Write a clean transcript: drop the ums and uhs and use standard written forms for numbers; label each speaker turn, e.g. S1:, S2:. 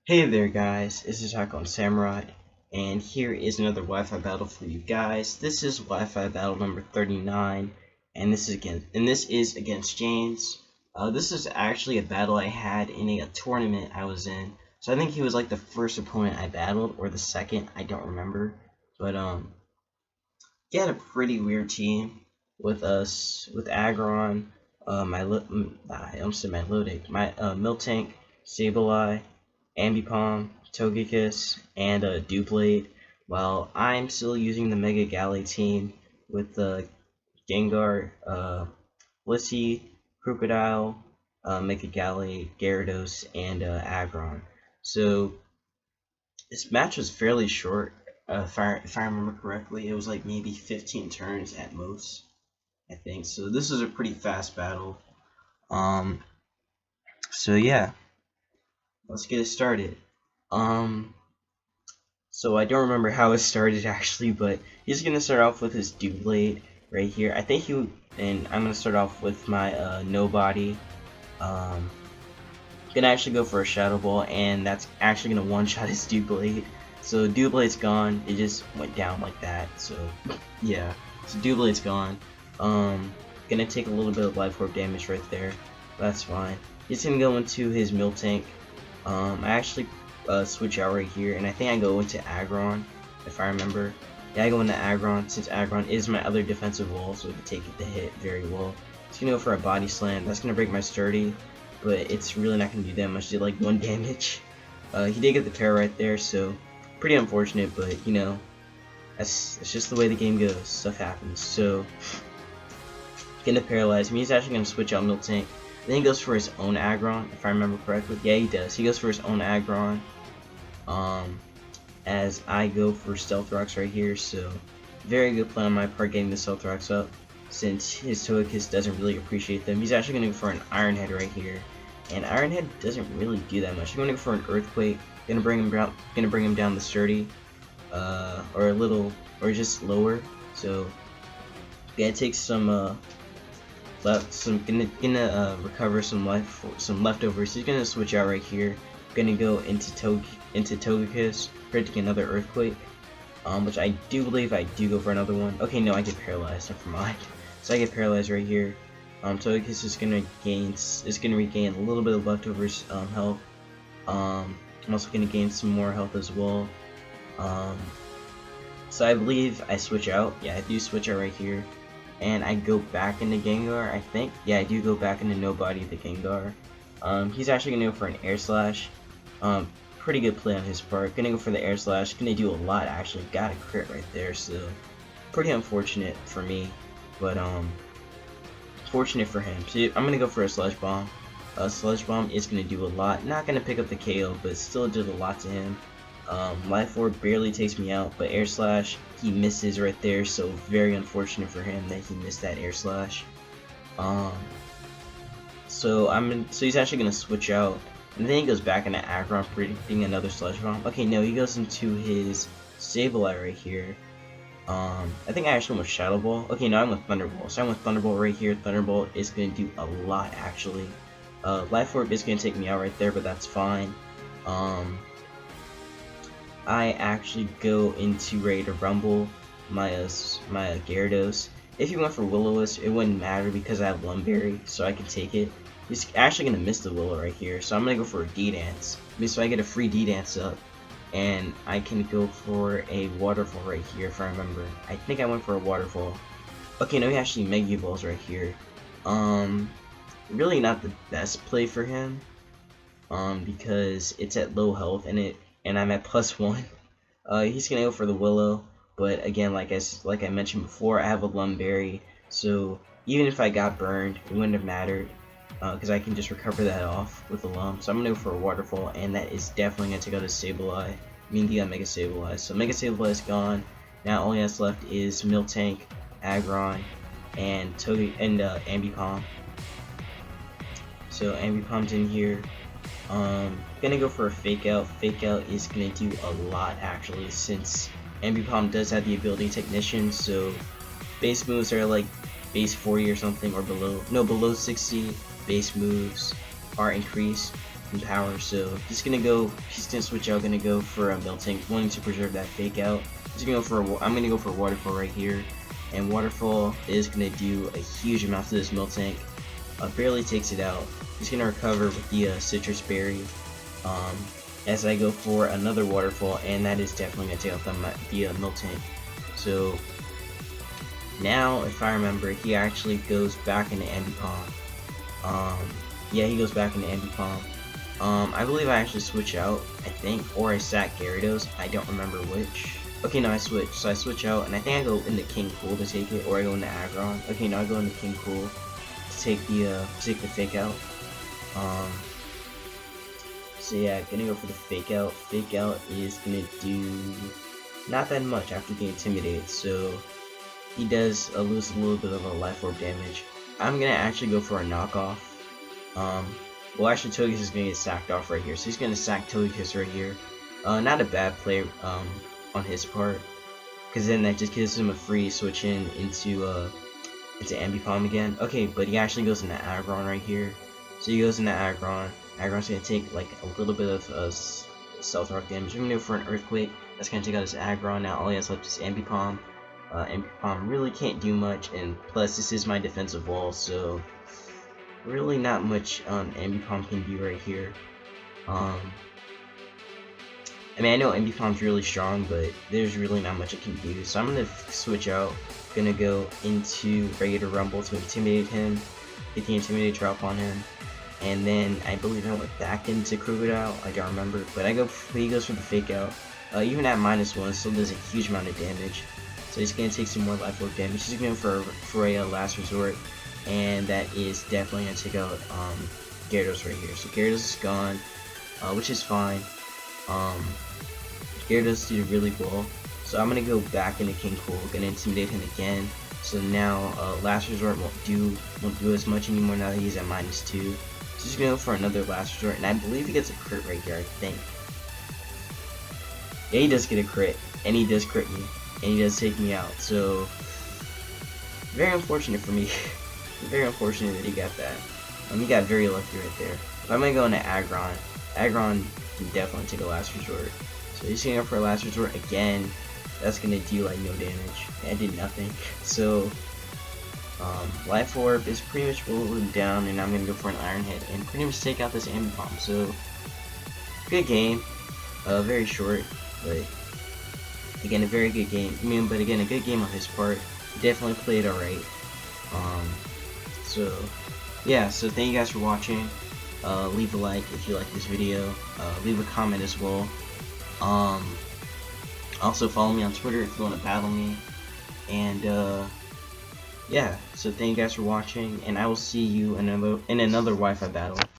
S1: Hey there guys, this is Attack on Samurai, and here is another Wi-Fi battle for you guys. This is Wi-Fi battle number 39, and this is against James. This is actually a battle I had in a tournament I was in. So I think he was like the first opponent I battled, or the second, I don't remember. But he had a pretty weird team with us, with Agron, I almost said my Lodic, my Miltank, Sableye, Ambipom, Togekiss, and Doublade, while I'm still using the Mega Galley team with Gengar, Blissey, Crocodile, Mega Galley, Gyarados, and Aggron. So this match was fairly short. If I remember correctly, it was like maybe 15 turns at most, I think. So this was a pretty fast battle. Um, so yeah, let's get it started. Um, So I don't remember how it started actually, but he's gonna start off with his Doublade right here. I think and I'm gonna start off with my Nobody. Um, gonna actually go for a Shadow Ball, and that's actually gonna one-shot his Doublade. So Doublade's gone. It just went down like that. So yeah, so Doublade's gone. Gonna take a little bit of Life Orb damage right there. That's fine. He's gonna go into his Miltank. I actually switch out right here, and I think I go into Aggron, if I remember. Yeah, I go into Aggron, since Aggron is my other defensive wall, so it can take the hit very well. It's gonna go for a Body Slam. That's gonna break my Sturdy, but it's really not gonna do that much. Did like 1 damage. He did get the pair right there, so pretty unfortunate, but you know, that's just the way the game goes. Stuff happens. So gonna paralyze me. He's actually gonna switch out Miltank. Then he goes for his own Aggron, if I remember correctly. Yeah, he does. He goes for his own Aggron. As I go for Stealth Rocks right here, so very good play on my part getting the Stealth Rocks up, since his Togekiss doesn't really appreciate them. He's actually going to go for an Iron Head right here, and Iron Head doesn't really do that much. I'm going to go for an Earthquake, gonna bring him down the Sturdy, or a little, or just lower. So gonna take some gonna recover some leftovers. He's gonna switch out right here. Gonna go into Togekiss, predicting another Earthquake, which I do believe I do go for another one. Okay, no, I get paralyzed. Never mind. So I get paralyzed right here. Togekiss is gonna regain a little bit of leftovers health. I'm also gonna gain some more health as well. So I believe I switch out. Yeah, I do switch out right here. And I go back into Gengar, I think. Yeah, I do go back into Nobody the Gengar. He's actually gonna go for an Air Slash. Pretty good play on his part. Gonna go for the Air Slash. Gonna do a lot actually. Got a crit right there, so pretty unfortunate for me, but fortunate for him. So I'm gonna go for a Sludge Bomb. Sludge Bomb is gonna do a lot. Not gonna pick up the KO, but still did a lot to him. Life Orb barely takes me out, but Air Slash, he misses right there, so very unfortunate for him that he missed that Air Slash. So he's actually gonna switch out, and then he goes back into Aggron, predicting another Sludge Bomb. Okay, no, he goes into his Sableye right here. I think I actually went with Shadow Ball. Okay, no, I went with Thunderbolt. So I went Thunderbolt right here. Thunderbolt is gonna do a lot actually. Life Orb is gonna take me out right there, but that's fine. I actually go into ready to rumble my Gyarados. If you went for Will-O-Wisp, it wouldn't matter because I have Lumberry, so I can take it. He's actually gonna miss the Willow right here, so I'm gonna go for a D-Dance. So I get a free D-Dance up, and I can go for a Waterfall right here if I remember. I think I went for a Waterfall. Okay, no, he actually Mega Balls right here. Really not the best play for him, because it's at low health and I'm at +1. He's gonna go for the Willow, but again, like I mentioned before, I have a Lumberry, so even if I got burned, it wouldn't have mattered, because I can just recover that off with a Lum. So I'm gonna go for a Waterfall, and that is definitely gonna take out his Sableye. I mean, he got Mega Sableye. So Mega Sableye is gone. Now all he has left is Miltank, Aggron, and Ambipom. So Ambipom's in here. Gonna go for a Fake Out. Fake Out is gonna do a lot actually, since Ambipom does have the ability Technician, so base moves are like base 40 or something, or below. No, below 60 base moves are increased. in power. So he's gonna switch out, gonna go for a Miltank, wanting to preserve that fake out. I'm gonna go for a Waterfall right here, and Waterfall is gonna do a huge amount to this Miltank. Barely takes it out. He's gonna recover with the Citrus Berry. As I go for another Waterfall, and that is definitely gonna take out the Miltank. So now, if I remember, he actually goes back into Ambipom. Yeah, he goes back into Ambipom. I believe I actually switch out, I think, or I sack Gyarados. I don't remember which. Okay, no, I switch. So I switch out, and I think I go into King Cool to take it, or I go into Aggron. Okay, no, I go into King Cool to take the fake out. So yeah, gonna go for the fake out. Fake out is gonna do not that much after the Intimidate, so he does lose a little bit of a Life Orb damage. I'm gonna actually go for a knockoff. Well, actually, Togekiss is gonna get sacked off right here, so he's gonna sack Togekiss right here. Not a bad play on his part, because then that just gives him a free switch into Ambipom again. Okay, but he actually goes into Aggron right here. So he goes into Aggron. Aggron's gonna take like a little bit of Stealth Rock damage. I'm gonna go for an Earthquake. That's gonna take out his Aggron. Now all he has left is Ambipom. Ambipom really can't do much, and plus this is my defensive wall, so really not much Ambipom can do right here. I mean, I know Ambipom's really strong, but there's really not much it can do. So I'm gonna switch out. Gonna go into regular Rumble to intimidate him, get the Intimidate drop on him, and then I believe I went back into Crocodile. I don't remember, but he goes for the fake out. Even at -1, still does a huge amount of damage. So he's gonna take some more Life Orb damage. He's going for a Last Resort, and that is definitely gonna take out Gyarados right here. So Gyarados is gone, which is fine. Gyarados did really well. So I'm gonna go back into King Cool, gonna intimidate him again. So now Last Resort won't do as much anymore now that he's at -2. So he's gonna go for another Last Resort, and I believe he gets a crit right here, I think. Yeah, he does get a crit, and he does crit me, and he does take me out. So very unfortunate for me. Very unfortunate that he got that. He got very lucky right there. But I'm gonna go into Aggron. Aggron can definitely take a Last Resort. So he's gonna go for a Last Resort again. That's gonna do like no damage. I did nothing. So Life Orb is pretty much rolling down, and I'm gonna go for an Iron Head and pretty much take out this Ambipom. So good game. Very short, but again a very good game. But again a good game on his part. He definitely played alright. So yeah, so thank you guys for watching. Leave a like if you like this video. Leave a comment as well. Also follow me on Twitter if you want to battle me. And yeah, so thank you guys for watching, and I will see you in another Wi-Fi battle.